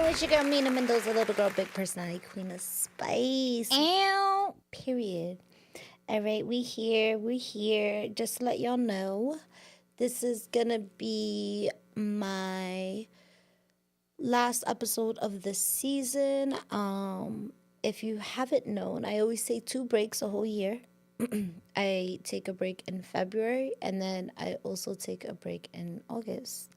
It's your girl Mina Mendoza, little girl, big personality, queen of spice. Ow. Period. All right, we here. We're here. Just to let y'all know, this is gonna be my last episode of the season. If you haven't known, I always say 2 breaks a whole year. I take a break in February, and then I also take a break in August.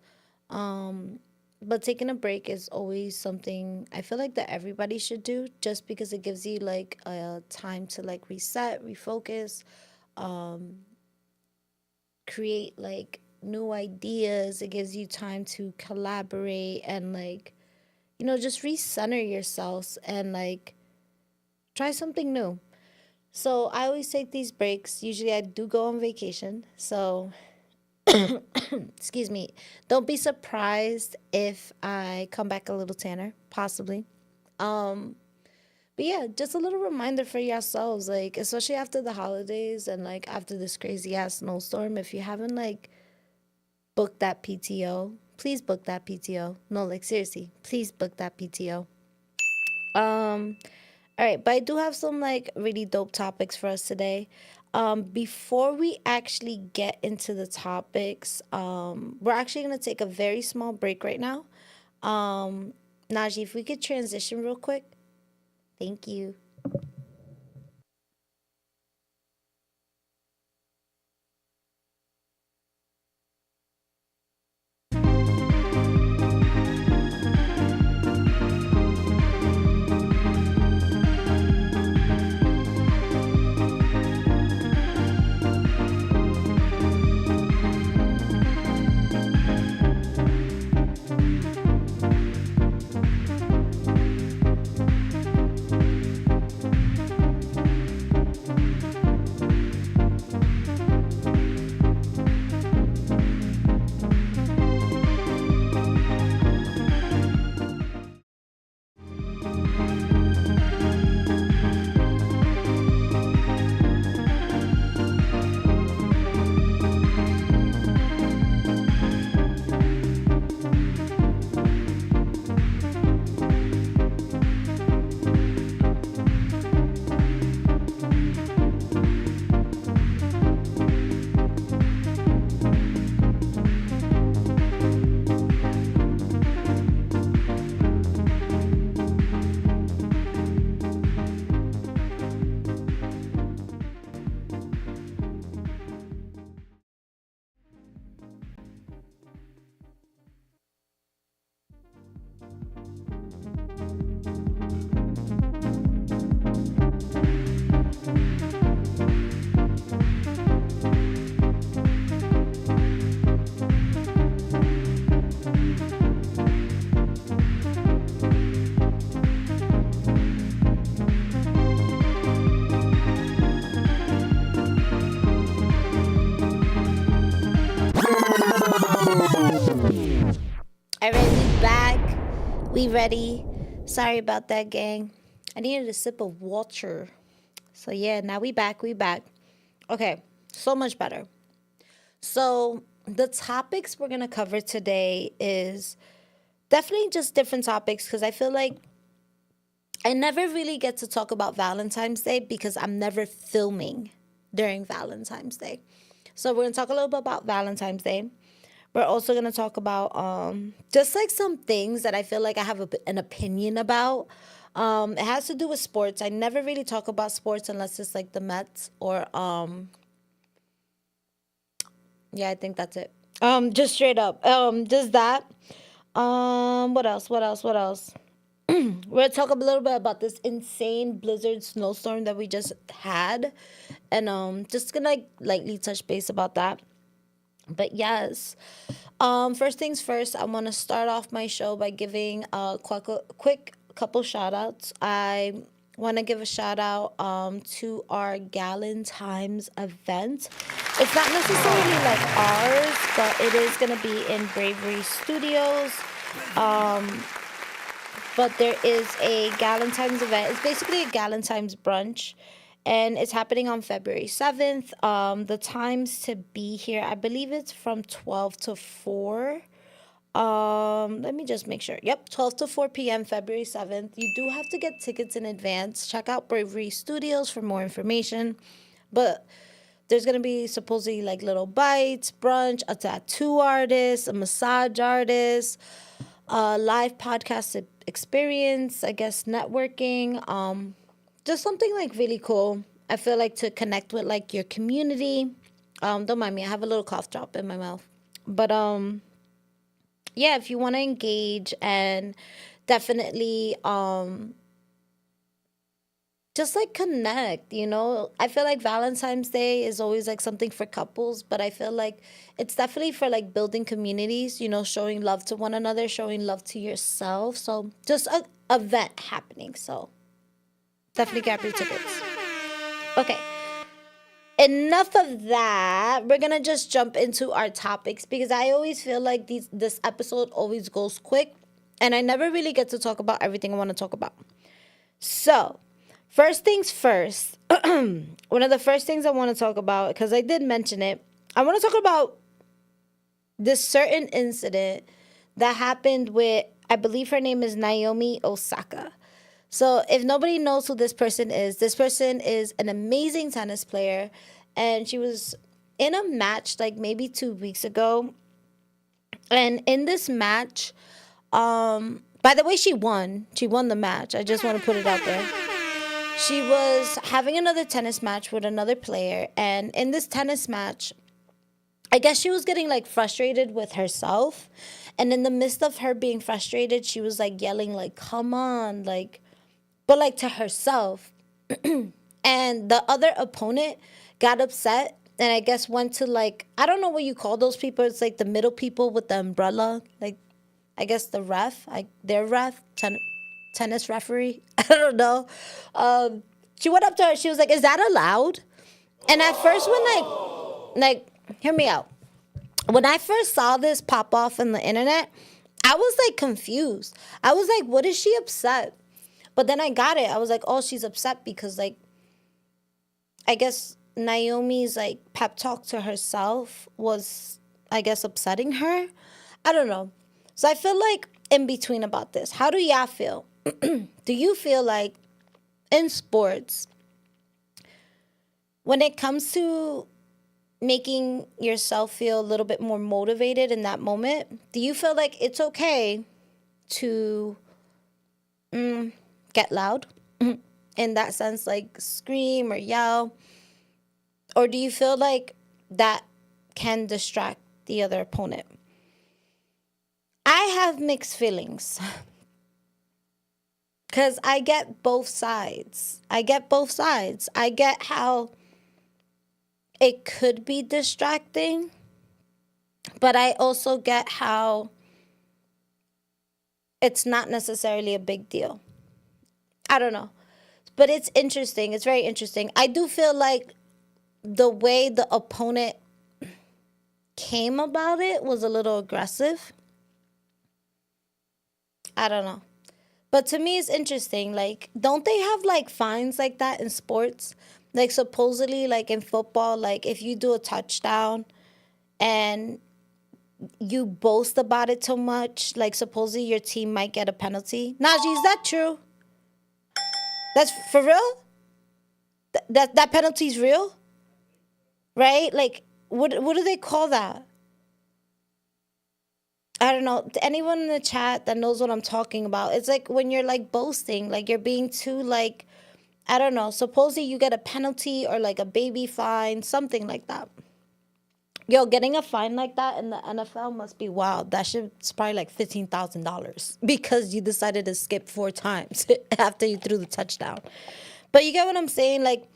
But taking a break is always something I feel like that everybody should do, just because it gives you like a time to like reset, refocus, create like new ideas. It gives you time to collaborate and like, just recenter yourselves and like try something new. So I always take these breaks. Usually I do go on vacation. So excuse me. Don't be surprised if I come back a little tanner, possibly. But yeah, just a little reminder for yourselves, like especially after the holidays and like after this crazy ass snowstorm, if you haven't like booked that PTO, please book that PTO. No, like seriously, please book that PTO. All right, but I do have some like really dope topics for us today. Before we actually get into the topics, we're actually gonna take a very small break right now. Najee, if we could transition real quick, thank you. All right, we back. We ready. Sorry about that, gang. I needed a sip of water. So yeah, now we back. We back. Okay, so much better. So the topics we're gonna cover today is definitely just different topics because I feel like I never really get to talk about Valentine's Day because I'm never filming during Valentine's Day. So we're gonna talk a little bit about Valentine's Day. We're also gonna talk about just like some things that I feel like I have an opinion about. It has to do with sports. I never really talk about sports unless it's like the Mets or yeah, I think that's it. Just straight up. Just that. What else? What else? What else? We're gonna talk a little bit about this insane blizzard snowstorm that we just had, and just gonna like lightly touch base about that. But yes, first things first, I want to start off my show by giving a quick couple shout outs. I want to give a shout out to our Galentine's event. It's not necessarily like ours, but it is going to be in Bravery Studios. But there is a Galentine's event. It's basically a Galentine's brunch, and it's happening on February 7th. The times to be here, I believe it's from 12 to 4. Let me just make sure. Yep, 12 to 4 p.m. February 7th. You do have to get tickets in advance. Check out Bravery Studios for more information. But there's gonna be supposedly like little bites, brunch, a tattoo artist, a massage artist, a live podcast experience, I guess networking, just something like really cool. I feel like to connect with like your community. Don't mind me, I have a little cough drop in my mouth. But yeah, if you want to engage and definitely just like connect, I feel like Valentine's Day is always like something for couples, but I feel like it's definitely for like building communities, showing love to one another, showing love to yourself. So just a event happening. So definitely grab your tickets. Okay. Enough of that. We're gonna just jump into our topics because I always feel like this episode always goes quick and I never really get to talk about everything I want to talk about. So, first things first, one of the first things I want to talk about, because I did mention it, I want to talk about this certain incident that happened with, I believe her name is Naomi Osaka. So if nobody knows who this person is an amazing tennis player, and she was in a match like maybe 2 weeks ago. And in this match, by the way, she won. She won the match. I just want to put it out there. She was having another tennis match with another player, and in this tennis match, I guess she was getting like frustrated with herself. And in the midst of her being frustrated, she was like yelling like, "Come on," like, but like to herself. And the other opponent got upset and I guess went to like, I don't know what you call those people. It's like the middle people with the umbrella. Like, I guess the ref, their ref, tennis referee. I don't know. She went up to her. She was like, "Is that allowed?" And at first when hear me out. When I first saw this pop off on the internet, I was like confused. I was like, what is she upset? But then I got it. I was like, oh, she's upset because like, I guess Naomi's like pep talk to herself was, I guess, upsetting her. I don't know. So I feel like in between about this. How do y'all feel? Do you feel like in sports, when it comes to making yourself feel a little bit more motivated in that moment, do you feel like it's okay to get loud? In that sense, like scream or yell? Or do you feel like that can distract the other opponent? I have mixed feelings because I get both sides. I get how it could be distracting, but I also get how it's not necessarily a big deal. I don't know. But it's interesting. It's very interesting. I do feel like the way the opponent came about it was a little aggressive. I don't know. But to me, it's interesting. Like, don't they have like fines like that in sports? Like, supposedly, like in football, like if you do a touchdown and you boast about it too much, like supposedly your team might get a penalty. Najee, is that true? That's for real? That penalty's real? Right? Like, what do they call that? I don't know. Anyone in the chat that knows what I'm talking about? It's like when you're like boasting, like you're being too like, I don't know. Supposedly you get a penalty or like a baby fine, something like that. Yo, getting a fine like that in the NFL must be wild. That shit's probably like $15,000 because you decided to skip 4 times after you threw the touchdown. But you get what I'm saying? Like,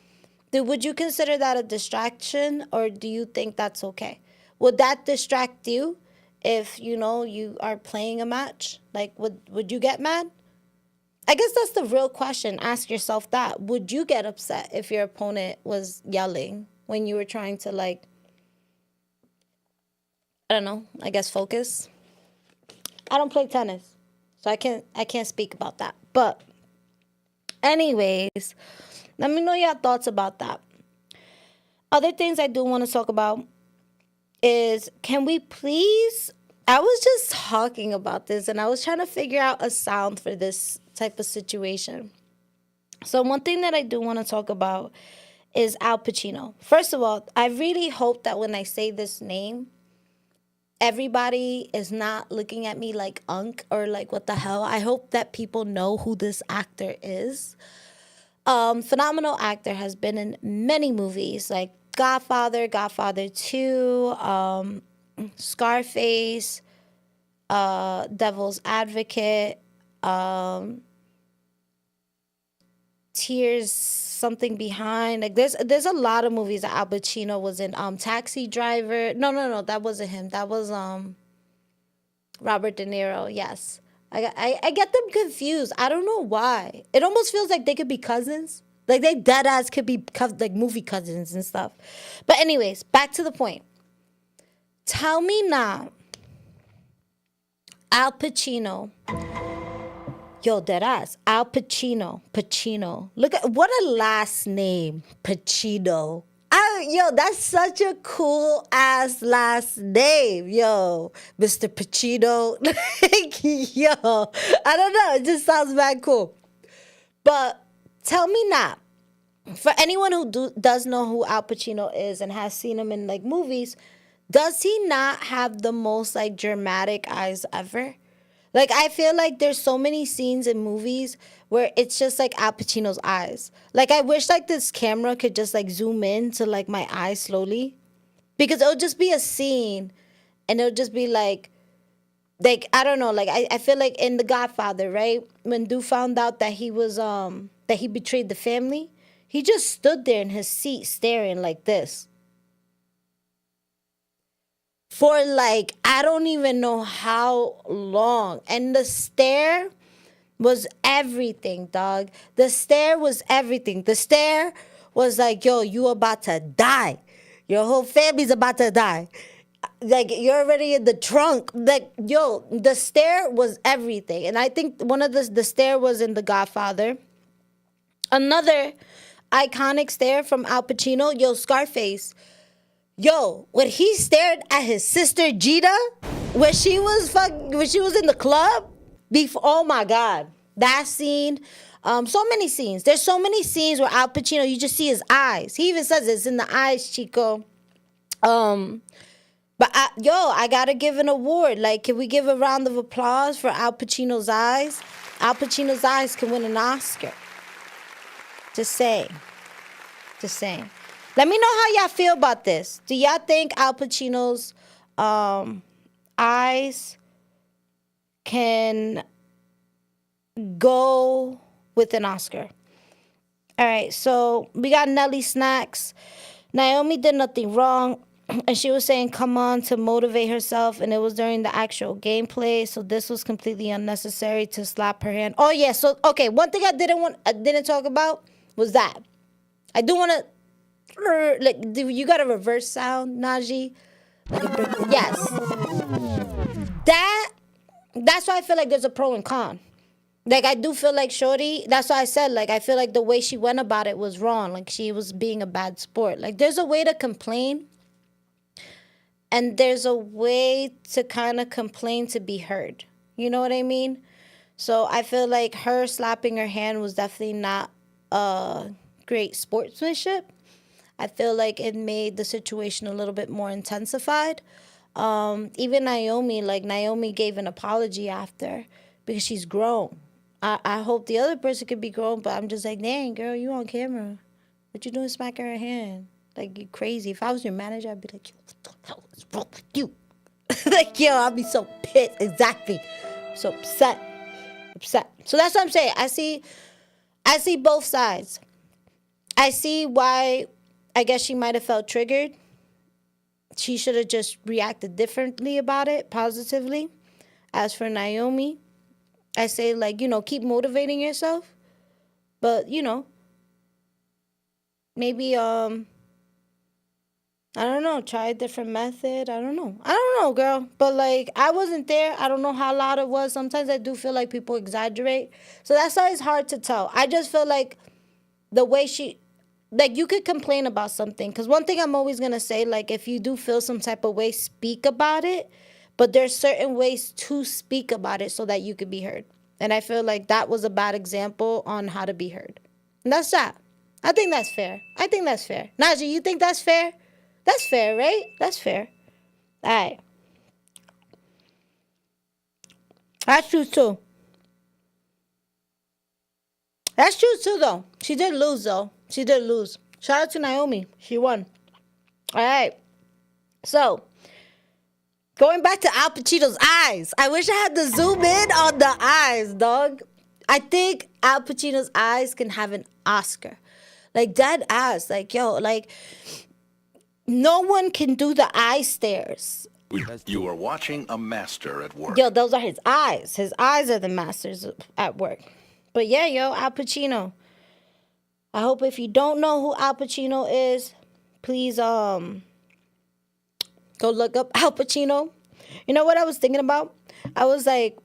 would you consider that a distraction or do you think that's okay? Would that distract you if, you are playing a match? Like, would you get mad? I guess that's the real question. Ask yourself that. Would you get upset if your opponent was yelling when you were trying to, like, I don't know, I guess focus? I don't play tennis, so I can't speak about that. But anyways, let me know your thoughts about that. Other things I do want to talk about is, can we please I was just talking about this and I was trying to figure out a sound for this type of situation. So, one thing that I do want to talk about is Al Pacino. First of all, I really hope that when I say this name, everybody is not looking at me like unk or like what the hell. I hope that people know who this actor is. Phenomenal actor, has been in many movies like Godfather, Godfather II, Scarface, Devil's Advocate, Tears something behind. Like there's a lot of movies that Al Pacino was in. Taxi Driver. No, that wasn't him. That was Robert De Niro. Yes. I get them confused. I don't know why. It almost feels like they could be cousins. Like they dead ass could be like movie cousins and stuff. But anyways, back to the point. Tell me now, Al Pacino. Yo, dead ass. Al Pacino. Pacino. Look at what a last name. Pacino. Yo, that's such a cool ass last name. Yo, Mr. Pacino. Like, yo, I don't know. It just sounds mad cool. But tell me now, for anyone who does know who Al Pacino is and has seen him in like movies, does he not have the most like dramatic eyes ever? Like, I feel like there's so many scenes in movies where it's just like Al Pacino's eyes. Like, I wish like this camera could just like zoom in to like my eyes slowly, because it'll just be a scene and it'll just be like I don't know, like I feel like in The Godfather, right? When dude found out that he was that he betrayed the family, he just stood there in his seat staring like this for like I don't even know how long. And the stare was everything, dog. The stare was everything. The stare was like, yo, you about to die. Your whole family's about to die. Like, you're already in the trunk. Like, yo, the stare was everything. And I think one of the stare was in The Godfather. Another iconic stare from Al Pacino, yo, Scarface. Yo, when he stared at his sister Gita when she was in the club before, oh my God, that scene. So many scenes. There's so many scenes where Al Pacino, you just see his eyes. He even says it's in the eyes, Chico. But I gotta give an award. Like, can we give a round of applause for Al Pacino's eyes? Al Pacino's eyes can win an Oscar. Just saying. Just saying. Let me know how y'all feel about this. Do y'all think Al Pacino's eyes can go with an Oscar? All right, so we got Nelly Snacks. Naomi did nothing wrong, and she was saying come on to motivate herself, and it was during the actual gameplay, so this was completely unnecessary to slap her hand. Oh yeah, so okay, one thing I didn't talk about was that I do want to like, you got a reverse sound, Najee? Yes. That's why I feel like there's a pro and con. Like, I do feel like Shorty, that's why I said, like, I feel like the way she went about it was wrong. Like, she was being a bad sport. Like, there's a way to complain, and there's a way to kind of complain to be heard. You know what I mean? So I feel like her slapping her hand was definitely not great sportsmanship. I feel like it made the situation a little bit more intensified. Even Naomi gave an apology after because she's grown. I hope the other person could be grown, but I'm just like, dang, girl, you on camera. What you doing smacking her hand? Like, you crazy. If I was your manager, I'd be like, yo, what the hell is wrong with you? Like, yo, I'd be so pissed. Exactly. So upset. So that's what I'm saying. I see both sides. I see why I guess she might have felt triggered. She should have just reacted differently about it, positively. As for Naomi, I say, like, keep motivating yourself. But, maybe, I don't know, try a different method. I don't know, girl. But, like, I wasn't there. I don't know how loud it was. Sometimes I do feel like people exaggerate. So that's why it's hard to tell. I just feel like the way like, you could complain about something. Because one thing I'm always going to say, like, if you do feel some type of way, speak about it. But there's certain ways to speak about it so that you could be heard. And I feel like that was a bad example on how to be heard. And that's that. I think that's fair. I think that's fair. Najee, you think that's fair? That's fair, right? That's fair. All right. That's true too. That's true too, though. She did lose, though. She did lose. Shout out to Naomi. She won. All right. So, going back to Al Pacino's eyes. I wish I had to zoom in on the eyes, dog. I think Al Pacino's eyes can have an Oscar. Like, dead ass. Like, yo, like, no one can do the eye stares. You are watching a master at work. Yo, those are his eyes. His eyes are the masters at work. But yeah, yo, Al Pacino. I hope if you don't know who Al Pacino is, please go look up Al Pacino. You know what I was thinking about? I was like,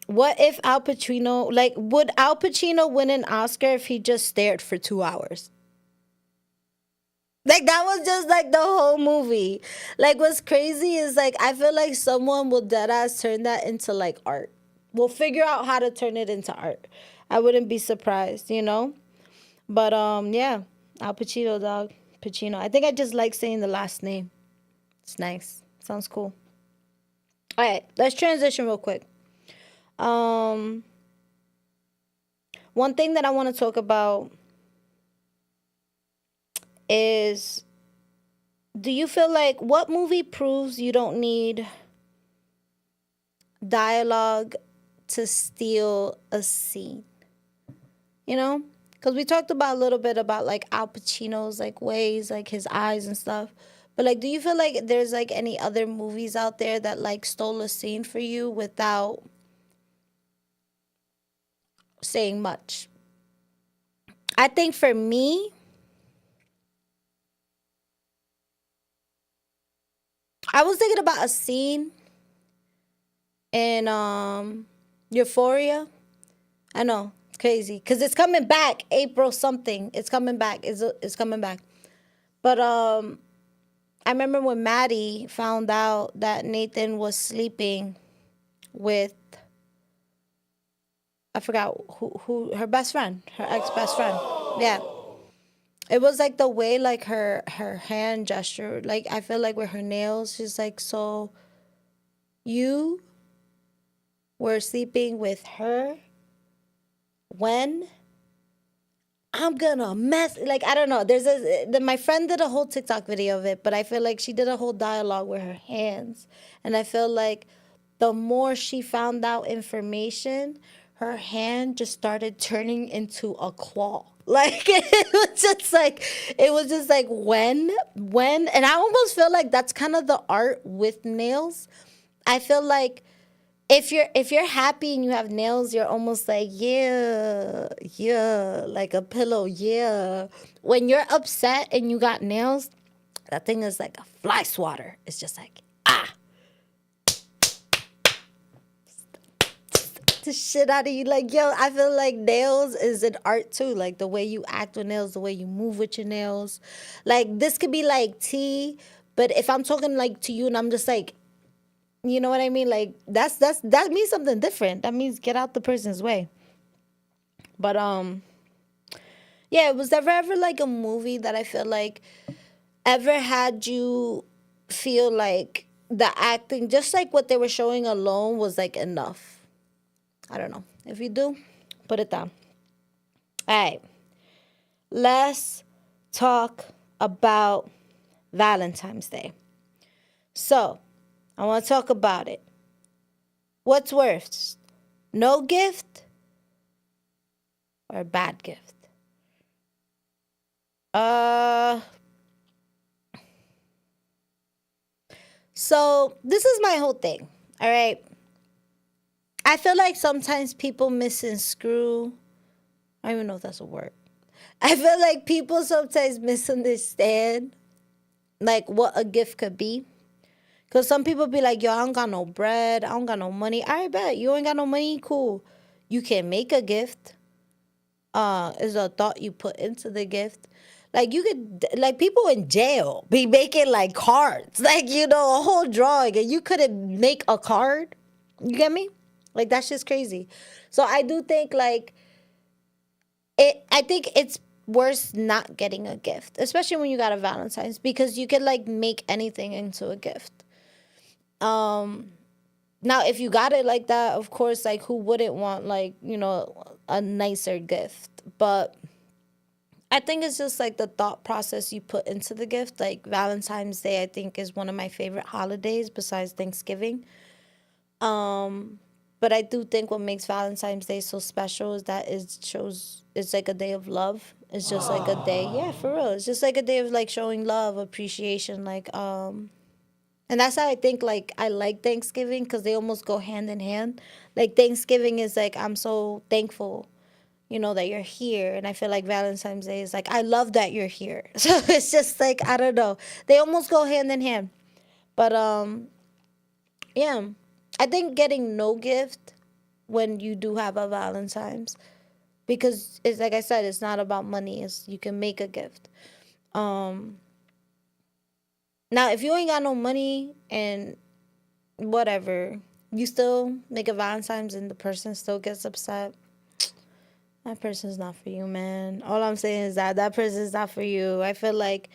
what if Al Pacino, like, would Al Pacino win an Oscar if he just stared for 2 hours? Like, that was just, like, the whole movie. Like, what's crazy is, like, I feel like someone will deadass turn that into, like, art. We'll figure out how to turn it into art. I wouldn't be surprised, you know? But, yeah. Al Pacino, dog. Pacino. I think I just like saying the last name. It's nice. Sounds cool. All right. Let's transition real quick. One thing that I want to talk about is, do you feel like, what movie proves you don't need dialogue to steal a scene? You know? Because we talked about a little bit about, like, Al Pacino's, like, ways, like, his eyes and stuff. But, like, do you feel like there's, like, any other movies out there that, like, stole a scene for you without saying much? I think for me, I was thinking about a scene in Euphoria. I know, it's crazy. Because it's coming back, April something. It's coming back. It's coming back. But I remember when Maddie found out that Nathan was sleeping with, I forgot who her best friend, her ex-best friend. Yeah. It was like the way, like, her hand gesture, like, I feel like with her nails, she's like, so you were sleeping with her when I'm gonna mess, like, I don't know. My friend did a whole TikTok video of it, but I feel like she did a whole dialogue with her hands. And I feel like the more she found out information, her hand just started turning into a claw. Like, it was just like when, and I almost feel like that's kind of the art with nails. I feel like if you're happy and you have nails, you're almost like, yeah, like a pillow, yeah. When you're upset and you got nails, that thing is like a fly swatter. It's just like, the shit out of you. Like, yo, I feel like nails is an art too. Like, the way you act with nails, the way you move with your nails. Like, this could be like tea, but if I'm talking like to you and I'm just like, you know what I mean? Like, that means something different. That means get out the person's way. But yeah, was there ever like a movie that I feel like ever had you feel like the acting, just like what they were showing alone, was like enough? I don't know. If you do, put it down. All right. Let's talk about Valentine's Day. So, I want to talk about it. What's worse? No gift or a bad gift? So, this is my whole thing. All right. I feel like sometimes people misconstrue. I don't even know if that's a word. I feel like people sometimes misunderstand, like, what a gift could be. Because some people be like, yo, I don't got no bread. I don't got no money. All right, bet. You ain't got no money? Cool. You can make a gift. Is a thought you put into the gift. Like you could, like people in jail be making like cards, like a whole drawing, and you couldn't make a card. You get me? Like that's just crazy. So I do think like it. I think it's worse not getting a gift, especially when you got a Valentine's, because you can like make anything into a gift. Um, Now, if you got it like that, of course, like who wouldn't want like a nicer gift? But I think it's just like the thought process you put into the gift. Like Valentine's Day, I think is one of my favorite holidays besides Thanksgiving. Um, but I do think what makes Valentine's Day so special is that it shows it's like a day of love. It's just like a day, yeah, for real. It's just like a day of like showing love, appreciation, and that's how I think like I like Thanksgiving because they almost go hand in hand. Like Thanksgiving is like I'm so thankful, that you're here, and I feel like Valentine's Day is like I love that you're here. So it's just like I don't know. They almost go hand in hand. But yeah. I think getting no gift when you do have a Valentine's, because it's like I said, it's not about money. It's you can make a gift. Um Now if you ain't got no money and whatever, you still make a Valentine's and the person still gets upset, that person's not for you, man. All I'm saying is that person's not for you. I feel like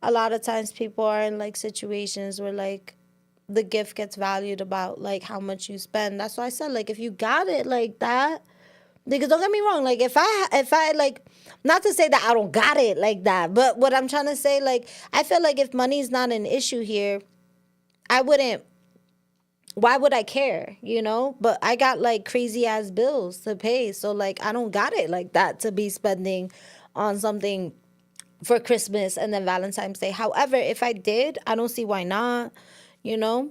a lot of times people are in like situations where like the gift gets valued about like how much you spend. That's why I said like if you got it like that, because don't get me wrong, like if I like, not to say that I don't got it like that, but what I'm trying to say, like I feel like if money's not an issue here, I wouldn't, why would I care, But I got like crazy ass bills to pay. So like I don't got it like that to be spending on something for Christmas and then Valentine's Day. However, if I did, I don't see why not, you know?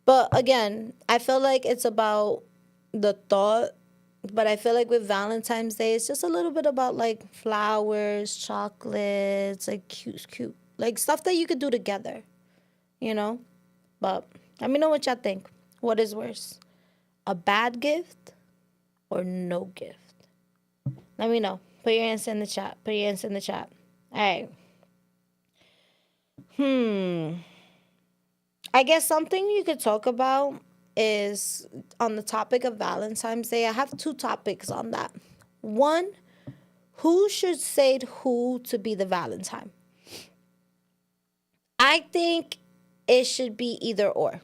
But again, I feel like it's about the thought. But I feel like with Valentine's Day, it's just a little bit about like flowers, chocolates, like cute, like stuff that you could do together, you know? But let me know what y'all think. What is worse, a bad gift or no gift? Let me know. Put your answer in the chat. Put your answer in the chat. All right. I guess something you could talk about is on the topic of Valentine's Day. I have two topics on that. One, who should say who to be the Valentine? I think it should be either or.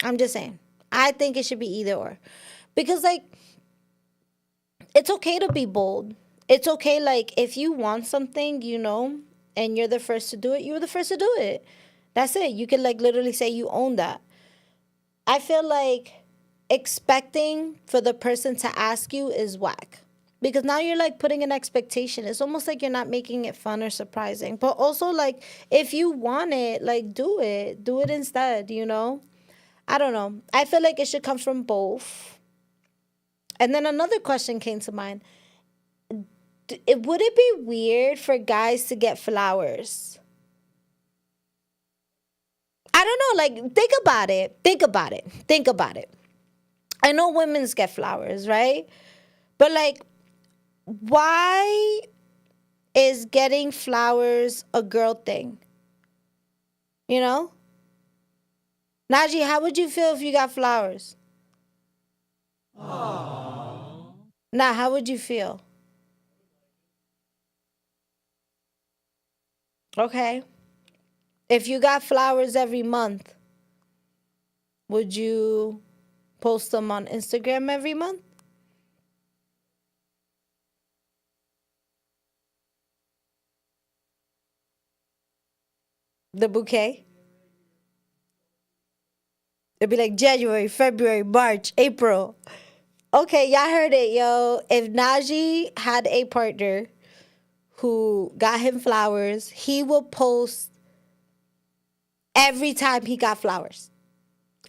I'm just saying. I think it should be either or. Because, like, it's okay to be bold. It's okay, like, if you want something, and you're the first to do it, you're the first to do it. That's it. You can, like, literally say you own that. I feel like expecting for the person to ask you is whack. Because now you're, like, putting an expectation. It's almost like you're not making it fun or surprising. But also, like, if you want it, like, do it. Do it instead, I don't know. I feel like it should come from both. And then another question came to mind. Would it be weird for guys to get flowers? I don't know. Like, think about it. Think about it. Think about it. I know women's get flowers, right? But, like, why is getting flowers a girl thing? You know? Najee, how would you feel if you got flowers? Nah, how would you feel? Okay. If you got flowers every month, would you post them on Instagram every month? The bouquet? It'd be like January, February, March, April. Okay, y'all heard it, yo. If Najee had a partner who got him flowers, he will post every time he got flowers.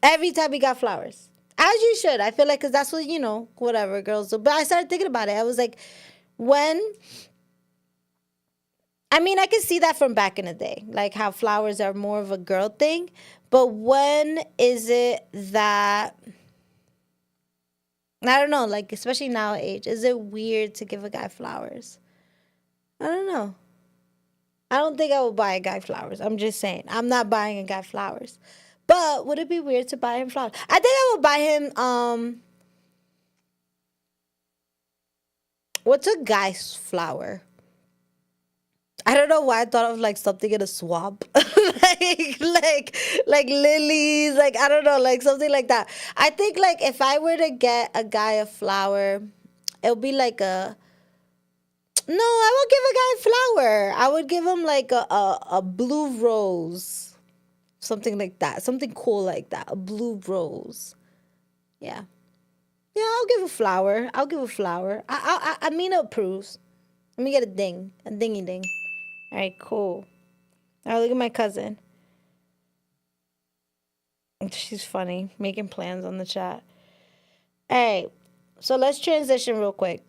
Every time he got flowers. As you should. I feel like, because that's what, whatever girls do. But I started thinking about it. I was like, when. I mean, I can see that from back in the day, like how flowers are more of a girl thing. But when is it that I don't know, like, especially now age, is it weird to give a guy flowers? I don't know. I don't think I would buy a guy flowers. I'm just saying. I'm not buying a guy flowers. But would it be weird to buy him flowers? I think I would buy him what's a guy's flower? I don't know why I thought of like something in a swamp. like lilies, like I don't know, like something like that. I think like if I were to get a guy a flower, it would be like a no, I would give a guy a flower. I would give him like a blue rose. Something like that. Something cool like that. A blue rose. Yeah. Yeah, I'll give a flower. I'll give a flower. Mina approves. Let me get a ding. A dingy ding. All right, cool. All right, look at my cousin. She's funny. Making plans on the chat. All right. So let's transition real quick.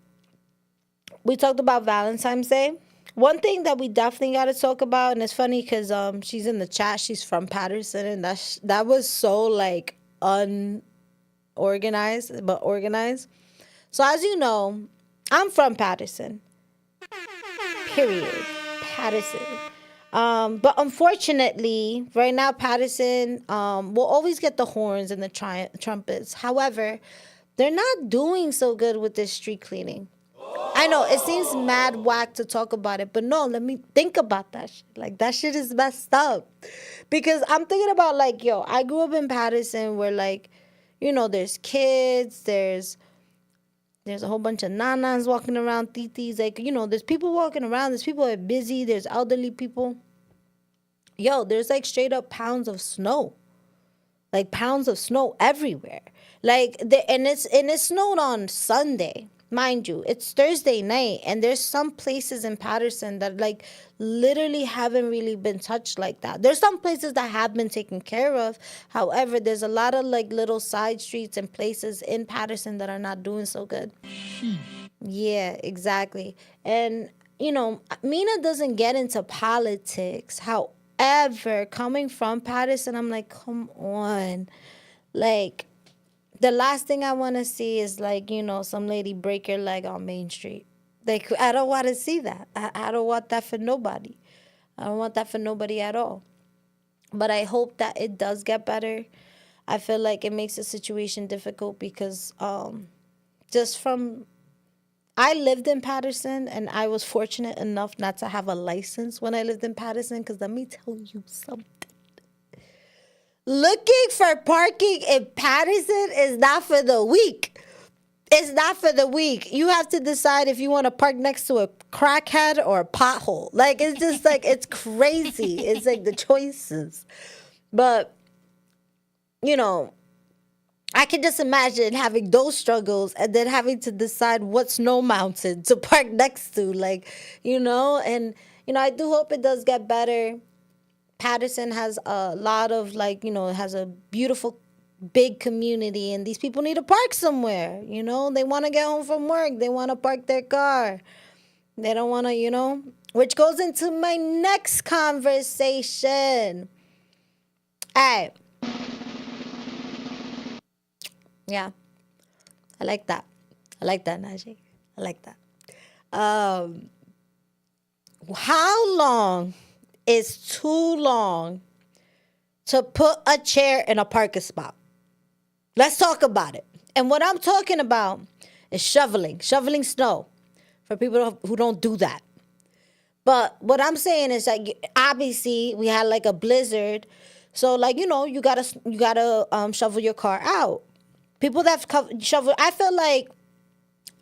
We talked about Valentine's Day. One thing that we definitely got to talk about, and it's funny because she's in the chat. She's from Paterson, and that was so like unorganized, but organized. So as you know, I'm from Paterson. Period. Paterson. But unfortunately, right now Paterson will always get the horns and the trumpets. However, they're not doing so good with this street cleaning. I know it seems mad whack to talk about it, but no, let me think about that shit. Like that shit is messed up. Because I'm thinking about like, yo, I grew up in Paterson where like, you know, there's kids, there's a whole bunch of nanas walking around, titis, like, you know, there's people walking around, there's people that are busy, there's elderly people. Yo, there's like straight up pounds of snow. Like pounds of snow everywhere. Like and it snowed on Sunday. Mind you, it's Thursday night, and there's some places in Paterson that like literally haven't really been touched like that. There's some places that have been taken care of. However, there's a lot of like little side streets and places in Paterson that are not doing so good. Yeah, exactly. And you know, Mina doesn't get into politics. However, coming from Paterson, I'm like, come on. Like, the last thing I want to see is like, you know, some lady break your leg on Main Street. Like, I don't want to see that. I don't want that for nobody. I don't want that for nobody at all. But I hope that it does get better. I feel like it makes the situation difficult because just from I lived in Paterson, and I was fortunate enough not to have a license when I lived in Paterson, because let me tell you something. Looking for parking in Paterson is not for the weak. It's not for the weak. You have to decide if you want to park next to a crackhead or a pothole. Like, it's just like, it's crazy. It's like the choices. But, you know, I can just imagine having those struggles and then having to decide what snow mountain to park next to. Like, you know, and, you know, I do hope it does get better. Paterson has a lot of like, you know, it has a beautiful big community, and these people need to park somewhere. You know, they want to get home from work, they want to park their car, they don't want to, you know, which goes into my next conversation. All right. Yeah, I like that. I like that, Najee. I like that. How long is too long to put a chair in a parking spot? Let's talk about it. And what I'm talking about is shoveling snow for people who don't do that. But what I'm saying is like, obviously we had like a blizzard, so like, you know, you gotta shovel your car out. People that shovel, I feel like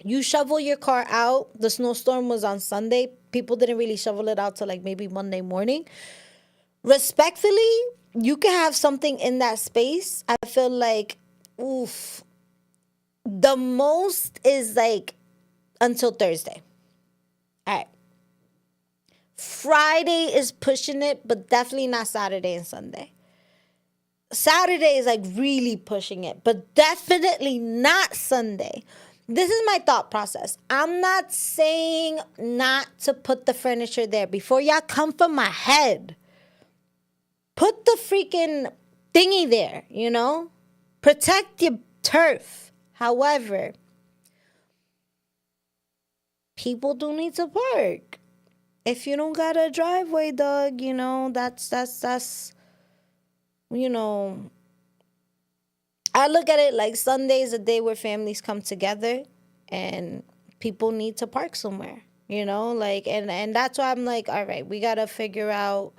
you shovel your car out. The snowstorm was on Sunday. People didn't really shovel it out till like maybe Monday morning. Respectfully, you can have something in that space. I feel like, oof, the most is like until Thursday. All right. Friday is pushing it, but definitely not Saturday and Sunday. Saturday is like really pushing it, but definitely not Sunday. This is my thought process. I'm not saying not to put the furniture there. Before y'all come for my head, put the freaking thingy there, you know? Protect your turf. However, people do need to park. If you don't got a driveway, dog, that's you know, I look at it like Sunday is a day where families come together and people need to park somewhere, like, and that's why I'm like, all right, we got to figure out,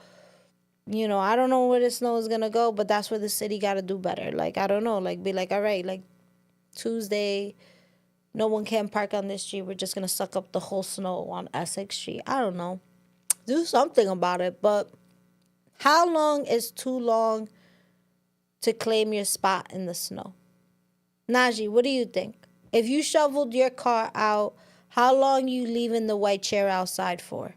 I don't know where the snow is going to go, but that's where the city got to do better. Like, I don't know, like, be like, all right, like Tuesday, no one can park on this street. We're just going to suck up the whole snow on Essex Street. I don't know. Do something about it. But how long is too long to claim your spot in the snow? Najee, what do you think? If you shoveled your car out, how long you leaving the white chair outside for?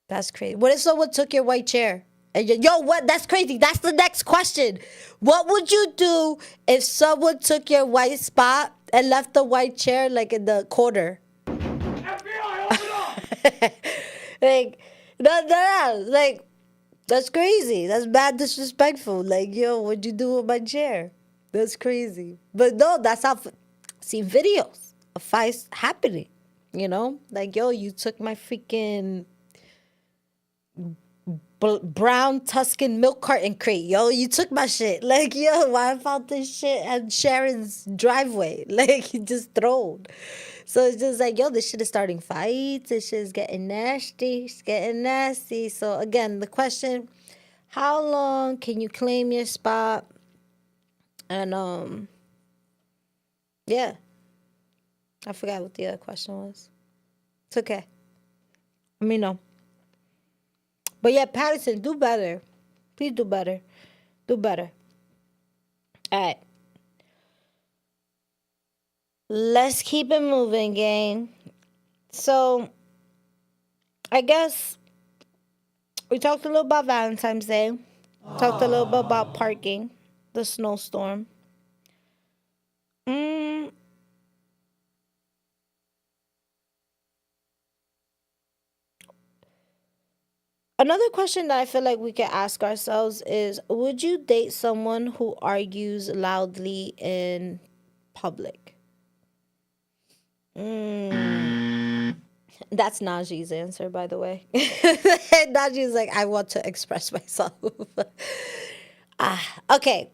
That's crazy. What if someone took your white chair? And yo, what? That's crazy. That's the next question. What would you do if someone took your white spot and left the white chair like in the corner? FBI, open up! Like, no, like, that's crazy. That's bad disrespectful. Like, yo, what'd you do with my chair? That's crazy. But no, that's how see videos of fights happening. Like, yo, you took my freaking brown Tuscan milk carton crate. Yo, you took my shit. Like, yo, why I found this shit at Sharon's driveway? Like, you just thrown. So it's just like, yo, this shit is starting fights. This shit is getting nasty. It's getting nasty. So again, the question, how long can you claim your spot? And yeah. I forgot what the other question was. It's okay. Let me know. But yeah, Paterson, do better. Please do better. Do better. All right. Let's keep it moving, gang. So, I guess we talked a little about Valentine's Day. Talked a little bit about parking, the snowstorm. Another question that I feel like we could ask ourselves is, would you date someone who argues loudly in public? That's Najee's answer, by the way. Najee's like, I want to express myself. Okay.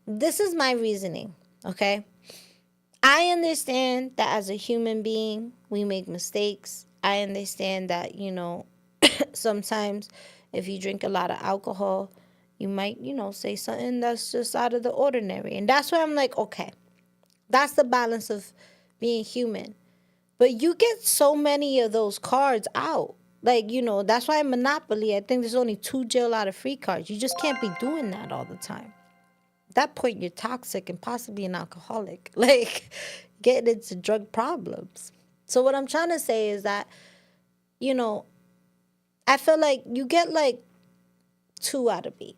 This is my reasoning, okay? I understand that as a human being, we make mistakes. I understand that, sometimes if you drink a lot of alcohol, you might, say something that's just out of the ordinary. And that's why I'm like, okay, that's the balance of being human. But you get so many of those cards out. Like, that's why in Monopoly, I think there's only 2 jail out of free cards. You just can't be doing that all the time. At that point, you're toxic and possibly an alcoholic. Like, getting into drug problems. So what I'm trying to say is that, I feel like you get like 2 out of 8.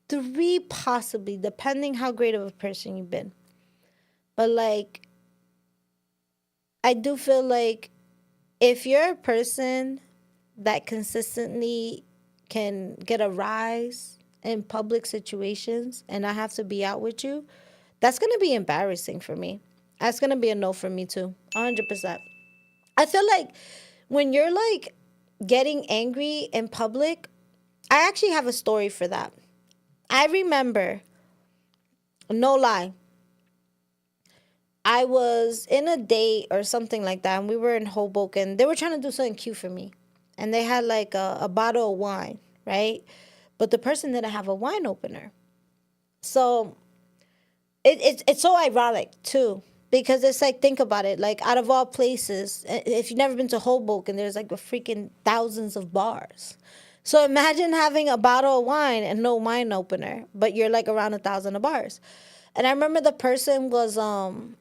3 possibly, depending how great of a person you've been. But like, I do feel like if you're a person that consistently can get a rise in public situations and I have to be out with you, that's going to be embarrassing for me. That's going to be a no for me too. 100%. I feel like when you're like getting angry in public, I actually have a story for that. I remember, no lie, I was in a date or something like that, and we were in Hoboken. They were trying to do something cute for me, and they had like a bottle of wine, right? But the person didn't have a wine opener. So it's so ironic too, because it's like, think about it, like out of all places, if you've never been to Hoboken, there's like a freaking thousands of bars. So imagine having a bottle of wine and no wine opener, but you're like around 1,000 of bars. And I remember the person was like,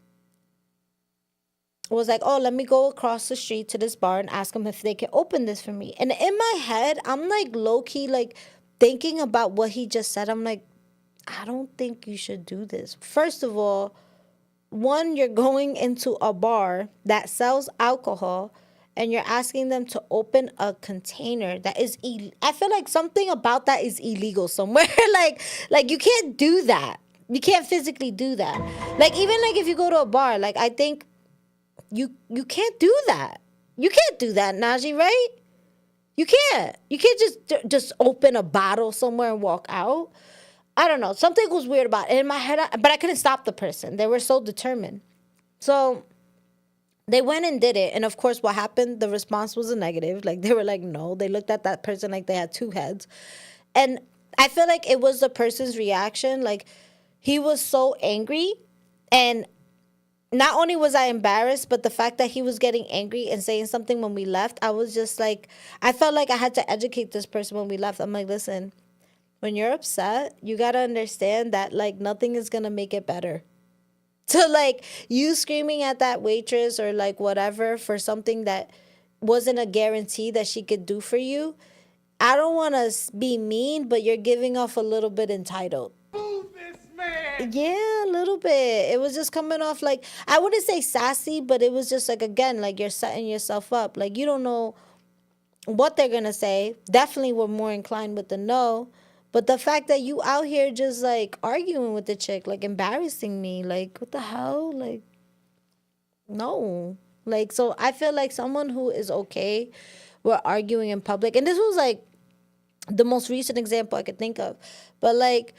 oh, let me go across the street to this bar and ask them if they can open this for me. And in my head, I'm like low-key like thinking about what he just said. I'm like, I don't think you should do this. First of all, one, you're going into a bar that sells alcohol and you're asking them to open a container that is I feel like something about that is illegal somewhere. like you can't do that. You can't physically do that. Like, even like if you go to a bar, like I think you can't do that. You can't do that, Najee, right? You can't. You can't just open a bottle somewhere and walk out. I don't know. Something was weird about it in my head, but I couldn't stop the person. They were so determined. So they went and did it, and of course, what happened? The response was a negative. Like, they were like, no. They looked at that person like they had two heads, and I feel like it was the person's reaction. Like, he was so angry, and not only was I embarrassed, but the fact that he was getting angry and saying something when we left, I was just like, I felt like I had to educate this person when we left. I'm like, listen, when you're upset, you got to understand that, like, nothing is going to make it better. So, like, you screaming at that waitress or, like, whatever for something that wasn't a guarantee that she could do for you, I don't want to be mean, but you're giving off a little bit entitled. Yeah, a little bit. It was just coming off like, I wouldn't say sassy, but it was just like, again, like you're setting yourself up. Like, you don't know what they're going to say. Definitely we're more inclined with the no. But the fact that you out here just like arguing with the chick, like embarrassing me, like, what the hell? Like, no. Like, so I feel like someone who is okay with arguing in public, and this was like the most recent example I could think of, but like,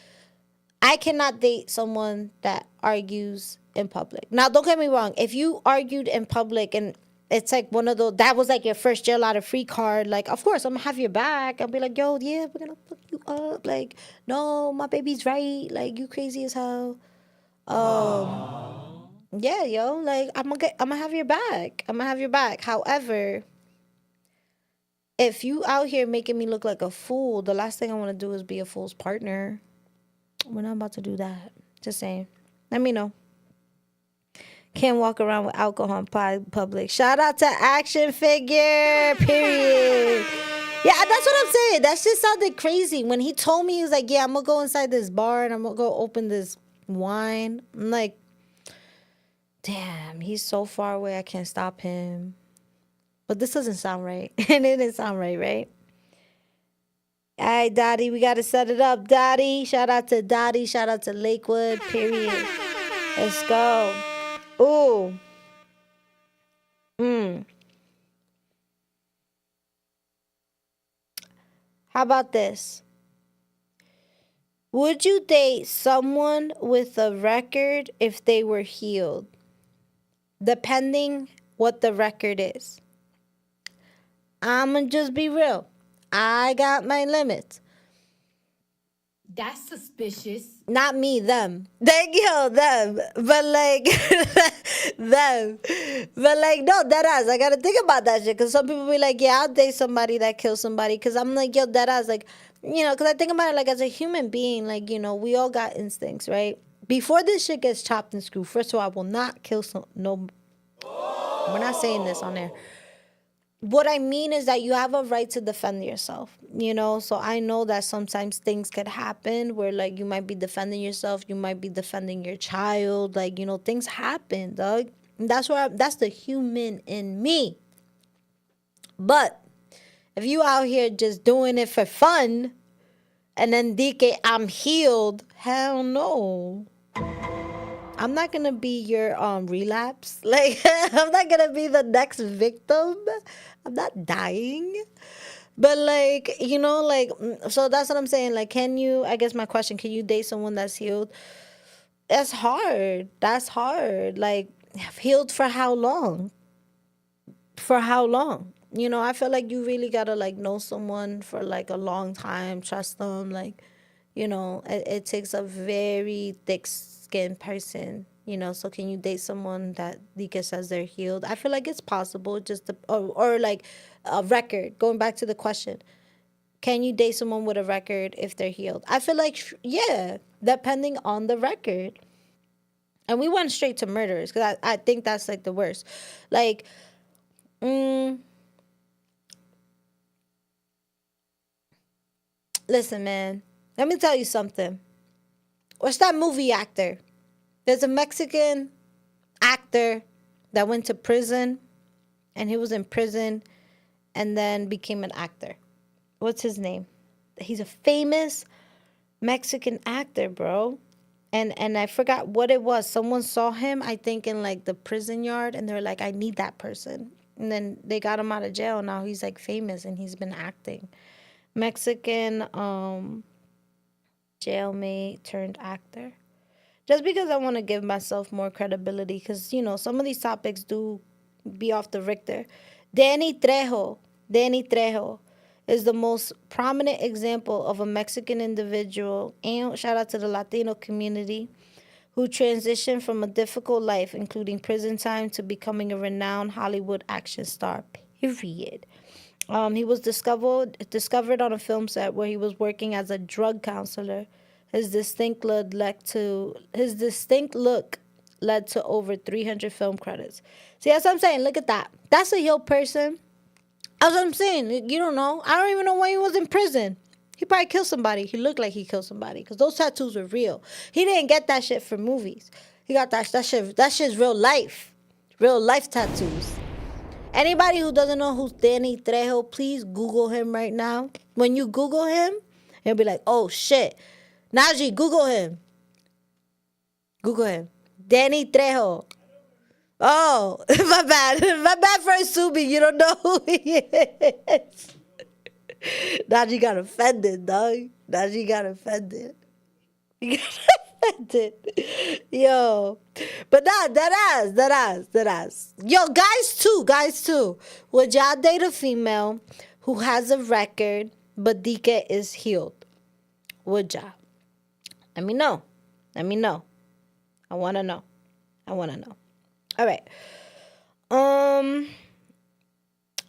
I cannot date someone that argues in public. Now, don't get me wrong. If you argued in public and it's like one of those, that was like your first jail out of free card, like, of course, I'm going to have your back. I'll be like, yo, yeah, we're going to fuck you up. Like, no, my baby's right. Like, you crazy as hell. Yeah, yo, like, I'm gonna have your back. I'm gonna have your back. However, if you out here making me look like a fool, the last thing I want to do is be a fool's partner. We're not about to do that. Just saying. Let me know. Can't walk around with alcohol in public. Shout out to Action Figure. Period. Yeah, that's what I'm saying. That shit sounded crazy. When he told me, he was like, yeah, I'm going to go inside this bar and I'm going to go open this wine. I'm like, damn, he's so far away. I can't stop him. But this doesn't sound right. And it didn't sound right, right? All right, Dottie, we got to set it up. Dottie, shout out to Dottie. Shout out to Lakewood, period. Let's go. Ooh. How about this? Would you date someone with a record if they were healed? Depending what the record is. I'ma just be real. I got my limits. That's suspicious. Not me, them. Thank you, them. But like, them. But like, no, dead ass. I gotta think about that shit. Cause some people be like, yeah, I'll date somebody that kills somebody. Cause I'm like, yo, dead ass. Like, you know, cause I think about it like as a human being, like, you know, we all got instincts, right? Before this shit gets chopped and screwed, first of all, I will not kill no. We're not saying this on there. What I mean is that you have a right to defend yourself, you know? So I know that sometimes things could happen where, like, you might be defending yourself, you might be defending your child, like, you know, things happen, dog. That's the human in me. But if you out here just doing it for fun and then DK, I'm healed, hell no. I'm not gonna be your relapse. Like, I'm not gonna be the next victim. I'm not dying. But like, you know, like, so that's what I'm saying. Like, can you, I guess my question, can you date someone that's healed? That's hard. That's hard. Like, healed for how long? For how long? You know, I feel like you really gotta like know someone for like a long time, trust them. Like, you know, it takes a very thick-skinned person, you know. So can you date someone that Dika says they're healed? I feel like it's possible, just or like a record. Going back to the question, can you date someone with a record if they're healed? I feel like, yeah, depending on the record. And we went straight to murderers because I think that's like the worst. Like, listen, man, let me tell you something. What's that movie actor? There's a Mexican actor that went to prison, and he was in prison and then became an actor. What's his name? He's a famous Mexican actor, bro. and I forgot what it was. Someone saw him, I think, in like the prison yard, and they're like, I need that person. And then they got him out of jail. Now he's like famous and he's been acting. Mexican jailmate turned actor. Just because I want to give myself more credibility, because some of these topics do be off the Richter. Danny Trejo is the most prominent example of a Mexican individual, and shout out to the Latino community, who transitioned from a difficult life, including prison time, to becoming a renowned Hollywood action star, period. He was discovered on a film set where he was working as a drug counselor. His distinct look led to over 300 film credits. See, that's what I'm saying. Look at that. That's a real person. That's what I'm saying. You don't know. I don't even know why he was in prison. He probably killed somebody. He looked like he killed somebody because those tattoos were real. He didn't get that shit from movies. He got that shit. That shit's real life. Real life tattoos. Anybody who doesn't know who's Danny Trejo, please Google him right now. When you Google him, you'll be like, oh shit. Najee, Google him. Google him. Danny Trejo. Oh, my bad. My bad for assuming you don't know who he is. Najee got offended, dog. Najee got offended. He got offended. Yo. But nah, that ass. Yo, guys too. Would y'all date a female who has a record but Dike is healed? Would y'all? Let me know. I want to know. All right.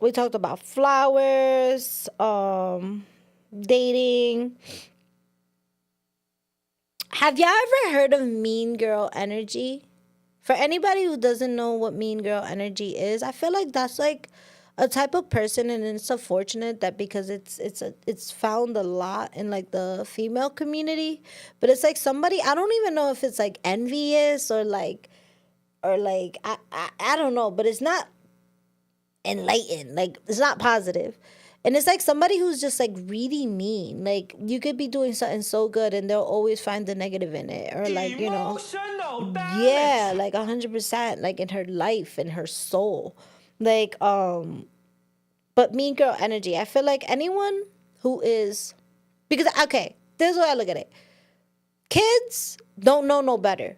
We talked about flowers, dating. Have y'all ever heard of mean girl energy? For anybody who doesn't know what mean girl energy is, I feel like that's like a type of person, and it's unfortunate that because it's found a lot in like the female community, but it's like somebody, I don't even know if it's like envious or like I don't know, but it's not enlightened. Like, it's not positive. And it's like somebody who's just like really mean. Like, you could be doing something so good and they'll always find the negative in it. Or like, yeah, like 100%, like in her life, in her soul. Like, but mean girl energy. I feel like anyone who is, because, okay, this is the way I look at it. Kids don't know no better.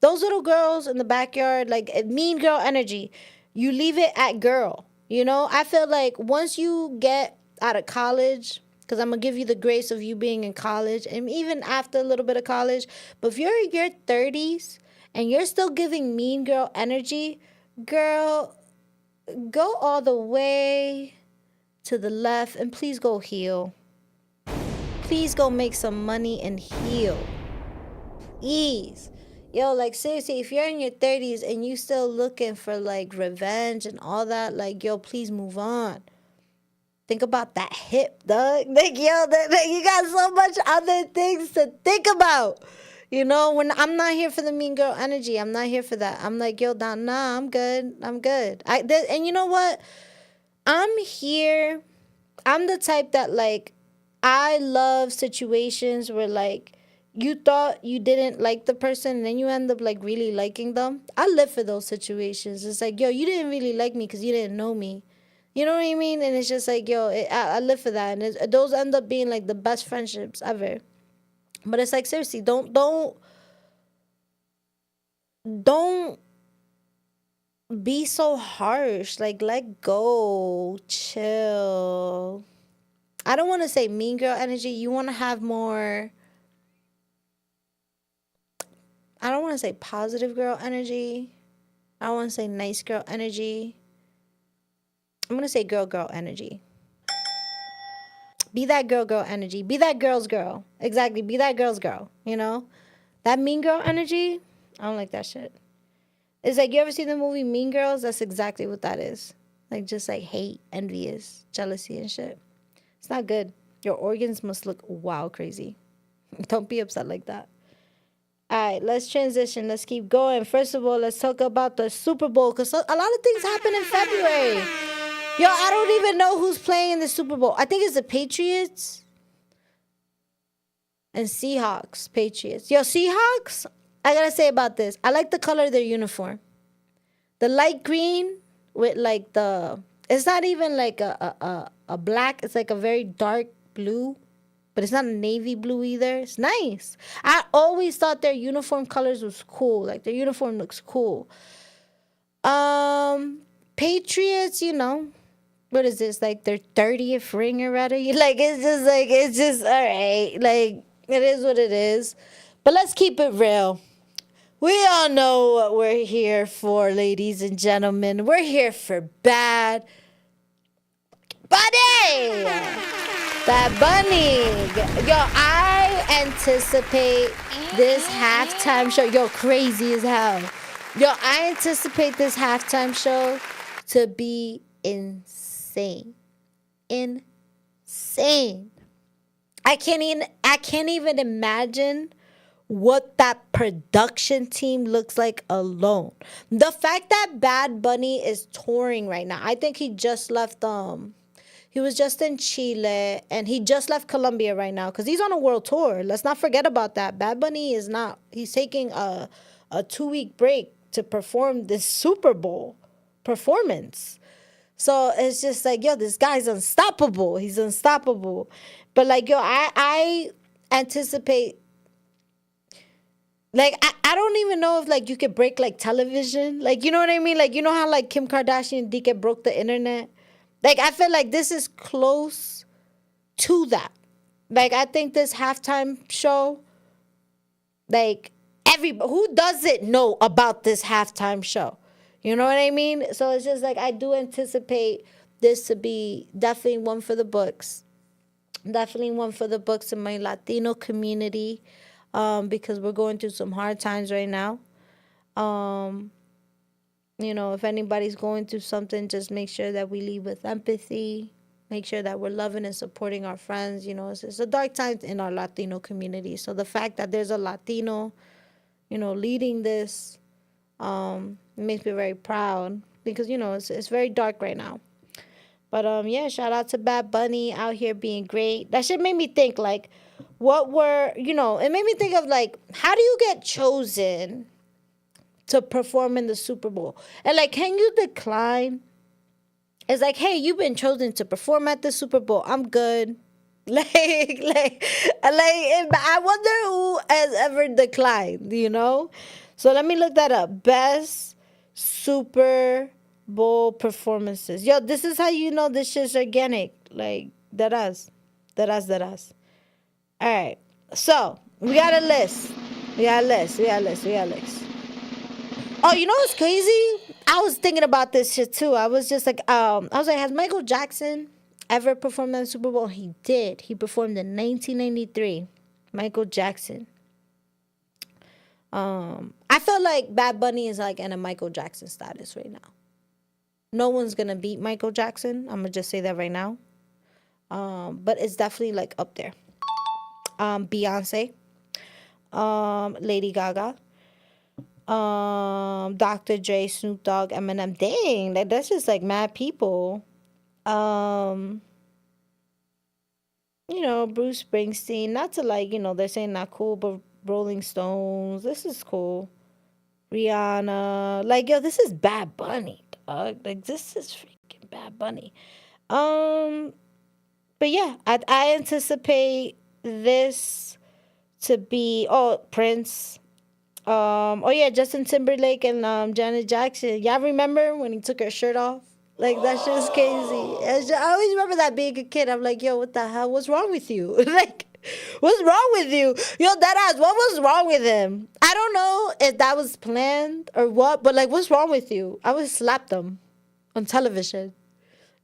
Those little girls in the backyard, like mean girl energy, you leave it at girl. I feel like once you get out of college, because I'm going to give you the grace of you being in college, and even after a little bit of college, but if you're in your 30s and you're still giving mean girl energy, girl, go all the way to the left and please go heal. Please go make some money and heal. Ease. Yo, like, seriously, if you're in your 30s and you still looking for, like, revenge and all that, like, yo, please move on. Think about that hip, dog. Like, yo, you got so much other things to think about. When I'm not here for the mean girl energy. I'm not here for that. I'm like, yo, nah, I'm good. And you know what? I'm here. I'm the type that, like, I love situations where, like, you thought you didn't like the person and then you end up like really liking them. I live for those situations. It's like, yo, you didn't really like me because you didn't know me. You know what I mean? And it's just like, yo, I live for that. And those end up being like the best friendships ever. But it's like, seriously, don't be so harsh. Like, let go, chill. I don't want to say mean girl energy. You want to have more, I don't want to say positive girl energy. I don't want to say nice girl energy. I'm going to say girl energy. Be that girl energy. Be that girl's girl. Exactly. Be that girl's girl. That mean girl energy, I don't like that shit. It's like, you ever see the movie Mean Girls? That's exactly what that is. Like, just like hate, envious, jealousy and shit. It's not good. Your organs must look wild crazy. Don't be upset like that. All right, let's transition. Let's keep going. First of all, let's talk about the Super Bowl, because a lot of things happen in February. Yo, I don't even know who's playing in the Super Bowl. I think it's the Patriots. and Seahawks, Patriots. Yo, Seahawks, I gotta say about this. I like the color of their uniform. The light green with like it's not even like a black, it's like a very dark blue, but it's not a navy blue either. It's nice. I always thought their uniform colors was cool. Like their uniform looks cool. Patriots, what is this? Like their 30th ring already? Like it's just all right. Like it is what it is. But let's keep it real. We all know what we're here for, ladies and gentlemen. We're here for Bad Bunny. Bad Bunny. Yo, I anticipate this halftime show. Yo, crazy as hell. Yo, I anticipate this halftime show to be insane. Insane. I can't even imagine what that production team looks like alone. The fact that Bad Bunny is touring right now. I think he just left he was just in Chile and he just left Colombia right now because he's on a world tour. Let's not forget about that. Bad Bunny he's taking a 2-week break to perform this Super Bowl performance. So it's just like, yo, this guy's unstoppable. He's unstoppable. But like, yo, I anticipate, like, I don't even know if, like, you could break, like, television. Like, you know what I mean? Like, you know how, like, Kim Kardashian and DK broke the internet? Like, I feel like this is close to that. Like, I think this halftime show, like, who doesn't know about this halftime show? You know what I mean? So it's just like, I do anticipate this to be definitely one for the books. Definitely one for the books in my Latino community. Because we're going through some hard times right now. If anybody's going through something, just make sure that we lead with empathy. Make sure that we're loving and supporting our friends. It's a dark time in our Latino community. So the fact that there's a Latino, leading this, makes me very proud because, it's very dark right now. But, yeah, shout out to Bad Bunny out here being great. That shit made me think, like, it made me think of, like, how do you get chosen to perform in the Super Bowl? And, like, can you decline? It's like, hey, you've been chosen to perform at the Super Bowl. I'm good. I wonder who has ever declined, So let me look that up. Best Super Bowl performances. Yo, this is how you know this shit's organic. Like, that us. All right. So, we got a list. Oh, you know what's crazy? I was thinking about this shit too. I was just like, has Michael Jackson ever performed at the Super Bowl? He did. He performed in 1993. Michael Jackson. I feel like Bad Bunny is like in a Michael Jackson status right now. No one's gonna beat Michael Jackson. I'm gonna just say that right now. But it's definitely like up there. Beyonce, Lady Gaga, Dr. Dre, Snoop Dogg, Eminem. Dang, that's just like mad people. Bruce Springsteen. Not to like, they're saying not cool, but Rolling Stones. This is cool. Rihanna. Like, yo, this is Bad Bunny, dog. Like, this is freaking Bad Bunny. But yeah, I anticipate this to be Prince. Justin Timberlake and Janet Jackson. Y'all remember when he took her shirt off? Like, that shit is crazy. I always remember that being a kid. I'm like, yo, what the hell? What's wrong with you? Like, what's wrong with you? Yo, that ass, what was wrong with him? I don't know if that was planned or what, but like, what's wrong with you? I would slap them on television.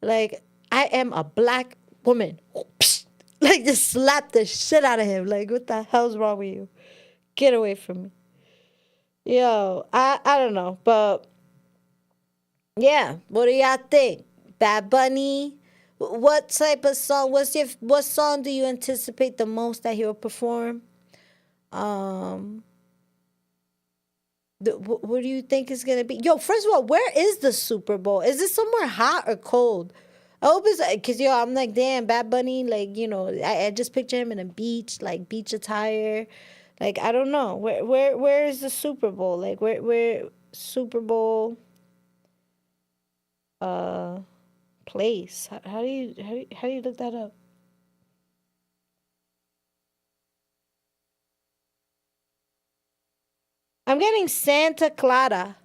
Like, I am a black woman. Like, just slap the shit out of him. Like, what the hell's wrong with you? Get away from me. Yo, I don't know. But, yeah. What do y'all think? Bad Bunny? What type of song? What song do you anticipate the most that he will perform? What do you think is going to be? Yo, first of all, where is the Super Bowl? Is it somewhere hot or cold? I hope it's because yo, I'm like, damn, Bad Bunny, like, I just picture him in a beach, like beach attire. Like, I don't know. Where is the Super Bowl? Like, where Super Bowl uh place? How do you look that up? I'm getting Santa Clara.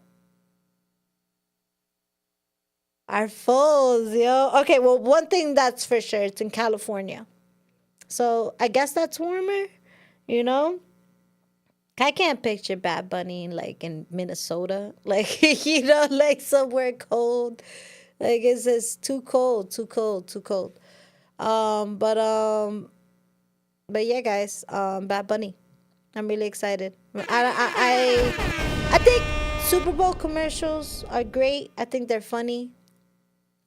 Our foes, yo. Okay, well, one thing that's for sure, it's in California. So I guess that's warmer, you know? I can't picture Bad Bunny like in Minnesota. Like, like somewhere cold. Like it's just too cold, too cold, too cold. Um, but um, but yeah, guys, Bad Bunny. I'm really excited. I think Super Bowl commercials are great. I think they're funny.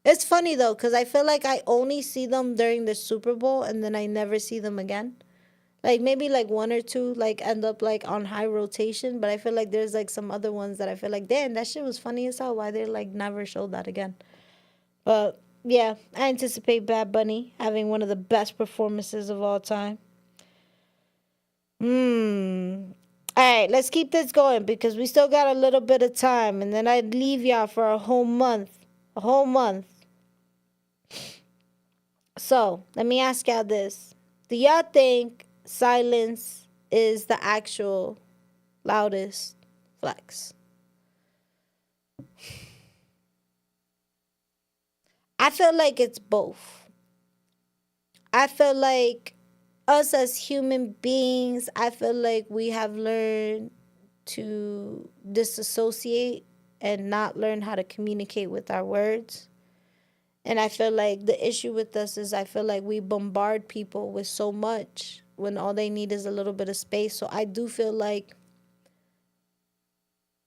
It's funny though, cause I feel like I only see them during the Super Bowl, and then I never see them again. Like maybe like one or two like end up like on high rotation, but I feel like there's like some other ones that I feel like, damn, that shit was funny as hell. Why they like never showed that again? But yeah, I anticipate Bad Bunny having one of the best performances of all time. Hmm. All right, let's keep this going because we still got a little bit of time, and then I'd leave y'all for a whole month. A whole month. So let me ask y'all this: do y'all think silence is the actual loudest flex? I feel like it's both. I feel like us as human beings, I feel like we have learned to disassociate and not learn how to communicate with our words. And I feel like the issue with us is I feel like we bombard people with so much when all they need is a little bit of space. So I do feel like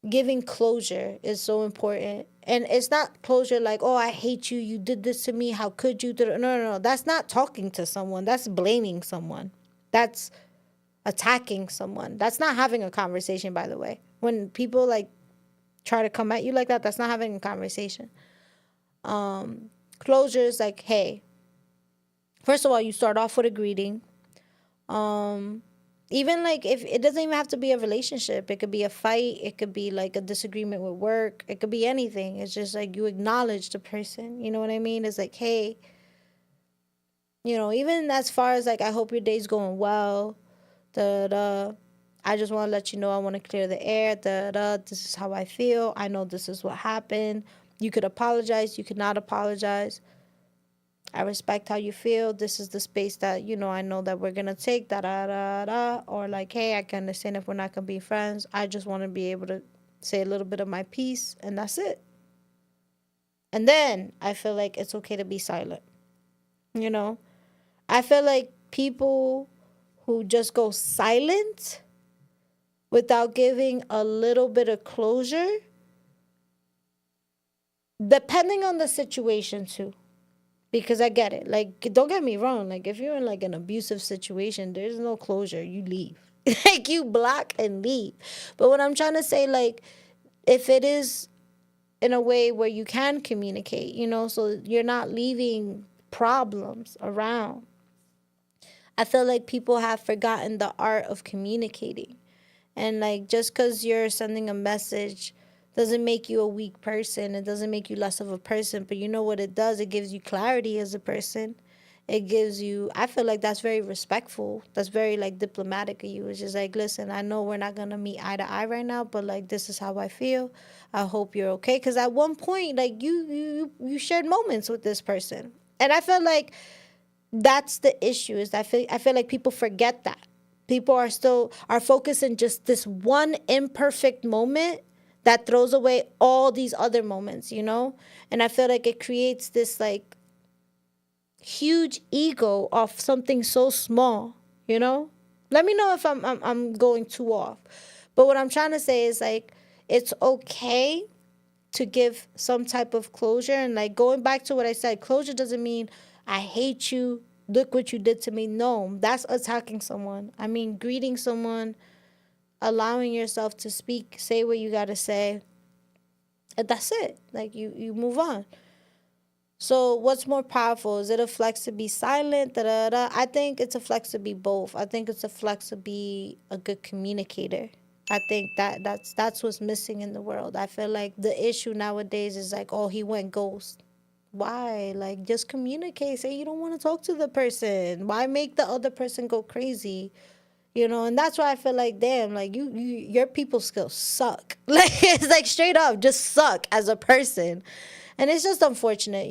giving closure is so important. And it's not closure like, oh, I hate you. You did this to me. How could you? No, no, no. That's not talking to someone. That's blaming someone. That's attacking someone. That's not having a conversation, by the way. When people like try to come at you like that, that's not having a conversation. Closure is like, hey, first of all, you start off with a greeting. Um, Even like if it doesn't even have to be a relationship, it could be a fight, it could be like a disagreement with work, it could be anything. It's just like you acknowledge the person. You know what I mean? It's like, hey, even as far as like, I hope your day's going well. Da da. I just want to let you know I want to clear the air. Da da. This is how I feel. I know this is what happened. You could apologize. You could not apologize. I respect how you feel. This is the space that, I know that we're going to take. Da da da da. Or like, hey, I can understand if we're not going to be friends. I just want to be able to say a little bit of my piece, and that's it. And then I feel like it's okay to be silent. You know? I feel like people who just go silent without giving a little bit of closure, depending on the situation too. Because I get it. Like, don't get me wrong. Like, if you're in like an abusive situation, there's no closure. You leave. Like, you block and leave. But what I'm trying to say, like, if it is in a way where you can communicate, so you're not leaving problems around. I feel like people have forgotten the art of communicating. And like, just because you're sending a message doesn't make you a weak person. It doesn't make you less of a person. But you know what it does? It gives you clarity as a person. It gives you, I feel like that's very respectful. That's very like diplomatic of you. It's just like, listen, I know we're not going to meet eye to eye right now, but like, this is how I feel. I hope you're okay. Because at one point, like you shared moments with this person. And I feel like that's the issue is I feel like people forget that. People are focusing just this one imperfect moment that throws away all these other moments. And I feel like it creates this like huge ego off something so small. Let me know if I'm going too off. But what I'm trying to say is like it's okay to give some type of closure. And like going back to what I said, closure doesn't mean I hate you. Look what you did to me. No, that's attacking someone. I mean, greeting someone, allowing yourself to speak, say what you got to say. And that's it. Like you move on. So what's more powerful? Is it a flex to be silent? Da, da, da? I think it's a flex to be both. I think it's a flex to be a good communicator. I think that's what's missing in the world. I feel like the issue nowadays is like, oh, he went ghost. Why? Like, just communicate. Say you don't want to talk to the person. Why make the other person go crazy? And that's why I feel like, damn, like your people skills suck. Like, it's like straight up just suck as a person. And it's just unfortunate.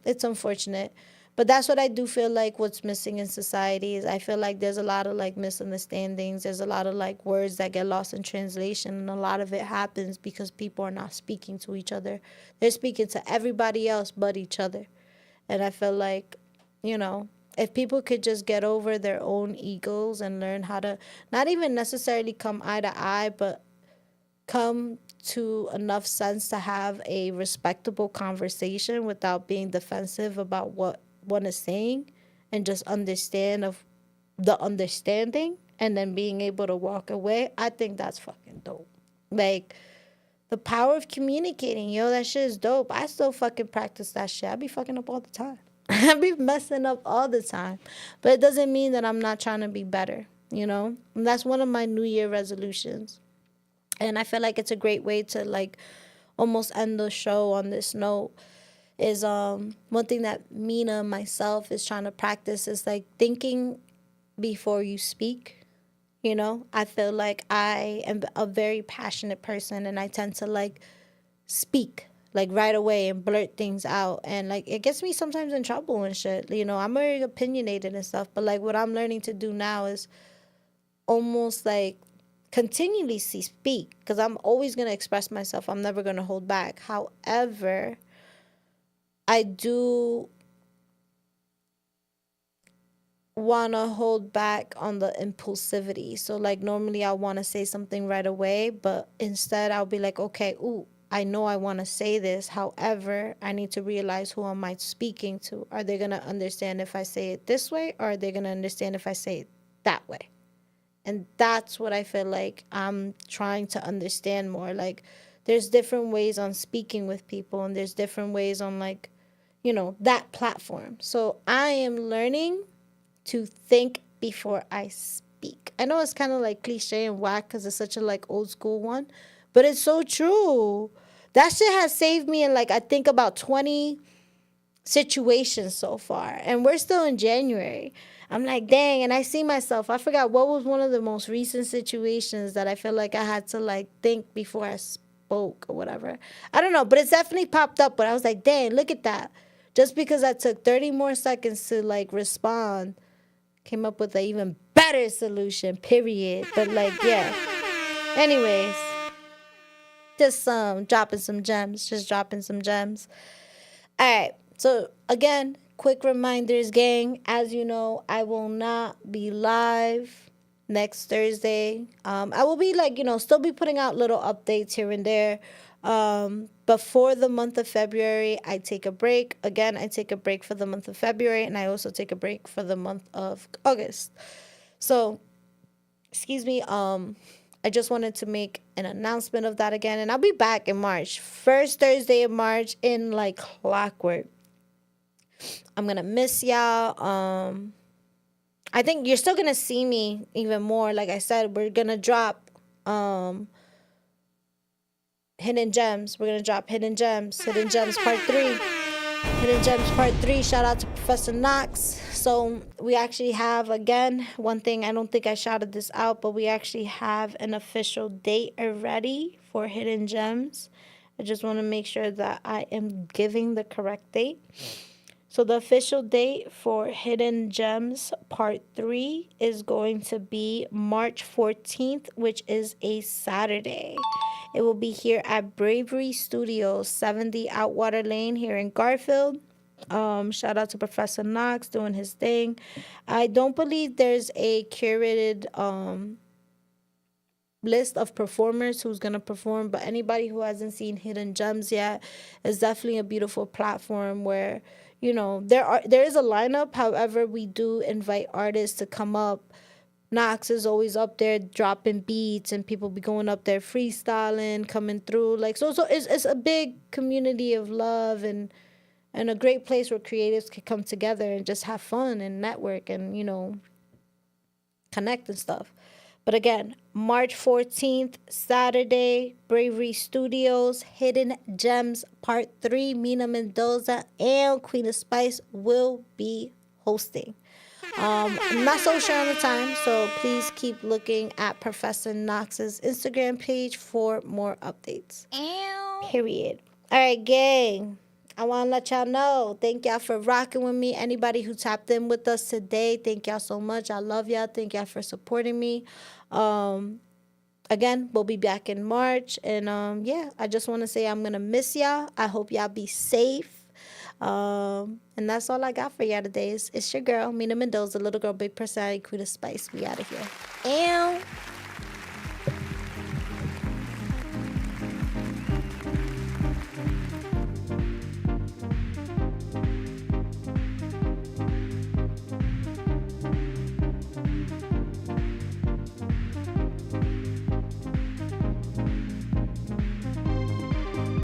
It's unfortunate. But that's what I do feel like what's missing in society is I feel like there's a lot of like misunderstandings. There's a lot of like words that get lost in translation. And a lot of it happens because people are not speaking to each other. They're speaking to everybody else but each other. And I feel like, you know, if people could just get over their own egos and learn how to not even necessarily come eye to eye, but come to enough sense to have a respectable conversation without being defensive about what one is saying and just understand of the understanding and then being able to walk away, I think that's fucking dope. Like, the power of communicating, yo, that shit is dope. I still fucking practice that shit. I be fucking up all the time. I be messing up all the time. But it doesn't mean that I'm not trying to be better. And that's one of my New Year resolutions. And I feel like it's a great way to like almost end the show on this note is one thing that Mina myself is trying to practice is like thinking before you speak. I feel like I am a very passionate person and I tend to like speak like right away and blurt things out, and like it gets me sometimes in trouble and shit. I'm very opinionated and stuff, but like what I'm learning to do now is almost like continually speak because I'm always going to express myself. I'm never going to hold back. However, I do want to hold back on the impulsivity. So like normally I want to say something right away, but instead I'll be like, okay, ooh, I know I want to say this. However, I need to realize who am I speaking to? Are they going to understand if I say it this way, or are they going to understand if I say it that way? And that's what I feel like I'm trying to understand more. Like, there's different ways on speaking with people, and there's different ways on, like, that platform. So I am learning to think before I speak. I know it's kind of like cliche and whack because it's such a, like, old school one, but it's so true. That shit has saved me in, like, I think about 20 situations so far, and we're still in January. I'm like, dang, and I see myself. I forgot what was one of the most recent situations that I feel like I had to like think before I spoke or whatever. I don't know, but it's definitely popped up. But I was like, dang, look at that. Just because I took 30 more seconds to like respond, came up with an even better solution. Period. But like, yeah. Anyways, just dropping some gems. Just dropping some gems. All right. So again, quick reminders, gang. As you know, I will not be live next Thursday. I will be like, still be putting out little updates here and there. But for the month of February, I take a break. Again, I take a break for the month of February, and I also take a break for the month of August. So, excuse me, I just wanted to make an announcement of that again, and I'll be back in March. First Thursday of March in like clockwork. I'm gonna miss y'all. I think you're still gonna see me even more. Like I said, we're gonna drop Hidden Gems. We're gonna drop Hidden Gems. Hidden Gems Part 3. Hidden Gems Part 3. Shout out to Professor Knox. So we actually have, again, one thing, I don't think I shouted this out, but we actually have an official date already for Hidden Gems. I just want to make sure that I am giving the correct date. So the official date for Hidden Gems Part 3 is going to be March 14th, which is a Saturday. It will be here at Bravery Studios, 70 Outwater Lane here in Garfield. Shout out to Professor Knox doing his thing. I don't believe there's a curated list of performers who's going to perform, but anybody who hasn't seen Hidden Gems yet, is definitely a beautiful platform where there is a lineup. However, we do invite artists to come up. Knox is always up there dropping beats, and people be going up there freestyling, coming through. Like, so it's a big community of love and and a great place where creatives can come together and just have fun and network and, connect and stuff. But again, March 14th, Saturday, Bravery Studios, Hidden Gems Part 3, Mina Mendoza and Queen of Spice will be hosting. I'm not so sure on the time, so please keep looking at Professor Knox's Instagram page for more updates. Period. All right, gang. I want to let y'all know. Thank y'all for rocking with me. Anybody who tapped in with us today, thank y'all so much. I love y'all. Thank y'all for supporting me. Again, we'll be back in March. And yeah, I just want to say I'm going to miss y'all. I hope y'all be safe. And that's all I got for y'all today. It's your girl, Mina Mendoza, little girl, big personality, queen of spice. We out of here. And